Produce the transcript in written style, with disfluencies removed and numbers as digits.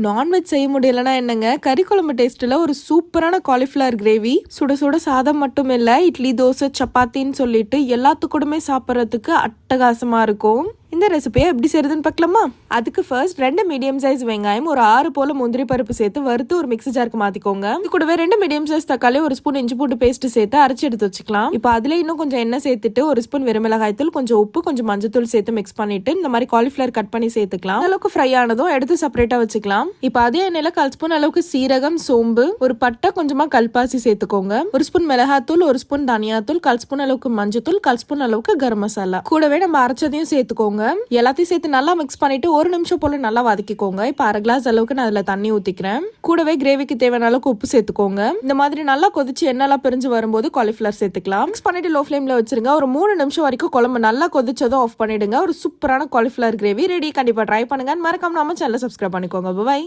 Non veg செய்ய முடியலன்னா என்னங்க, கறி குழம்பு டேஸ்ட்டில் ஒரு சூப்பரான காலிஃப்ளவர் கிரேவி, சுட சுட சாதம் மட்டும் இல்லை, இட்லி தோசை சப்பாத்தின்னு சொல்லிட்டு எல்லாத்துக்கூடமே சாப்பிட்றதுக்கு அட்டகாசமாக இருக்கும். இந்த ரெசிபியை எப்படி செய்யறதுன்னு பார்க்கலாமா? அதுக்கு ஃபர்ஸ்ட் 2 மீடியம் சைஸ் வெங்காயம், ஒரு 6 போல முந்திரி பருப்பு சேர்த்து வறுத்து ஒரு மிக்ஸி ஜாருக்கு மாத்திக்கோங்க. இது கூடவே 2 மீடியம் சைஸ் தக்காளி, 1 ஸ்பூன் இஞ்சி பூண்டு பேஸ்ட் சேர்த்து அரைச்சி எடுத்து வச்சுக்கலாம். இப்போ அதுல இன்னும் கொஞ்சம் எண்ணெய் சேர்த்துட்டு 1 ஸ்பூன் வெறுமிளகாய் தூள், கொஞ்சம் உப்பு, கொஞ்சம் மஞ்சத்தூள் சேர்த்து மிக்ஸ் பண்ணிட்டு இந்த மாதிரி காலிஃபிளவர் கட் பண்ணி சேர்த்துக்கலாம். அளவுக்கு ஃப்ரை ஆனதும் எடுத்து செப்பரேட்டா வச்சுக்கலாம். இப்போ அதே எண்ணெயில 1/4 ஸ்பூன் அளவுக்கு சீரகம், சோம்பு, ஒரு பட்டை, கொஞ்சமா கல்பாசி சேர்த்துக்கோங்க. 1 ஸ்பூன் மிளகாத்தூள், 1 ஸ்பூன் தனியாத்தூள், 1/4 ஸ்பூன் அளவுக்கு மஞ்சத்தூள், 1/4 ஸ்பூன் அளவுக்கு கரம் மசாலா, கூடவே நம்ம அரைச்சதையும் சேர்த்துக்கோங்க. எல்லாத்தையும் சேர்த்து நல்லா மிக்ஸ் பண்ணிட்டு 1 நிமிஷம் போல நல்லா வதக்கிக்கோங்க. இப்போ 1/2 கிளாஸ் அளவுக்கு நான் அதுல தண்ணி ஊத்திக்கிறேன். கூடவே கிரேவிக்கு தேவையான அளவுக்கு உப்பு சேர்த்துக்கோங்க. இந்த மாதிரி நல்லா கொதிச்சு எண்ணெய்லாம் பிரிஞ்சு வரும்போது காலிஃபிளவர் சேர்த்துக்கலாம். மிக்ஸ் பண்ணிட்டு லோ ஃபிளேம்ல வச்சிருங்க. ஒரு 3 நிமிஷம் வரைக்கும் குழம்பு நல்லா கொதிச்சதும் ஆஃப் பண்ணிடுங்க. ஒரு சூப்பரான காலிஃபிளவர் கிரேவி ரெடி. கண்டிப்பா ட்ரை பண்ணுங்க. மறக்காம நம்ம சேனலை சப்ஸ்கிரைப் பண்ணிக்கோங்க. பை.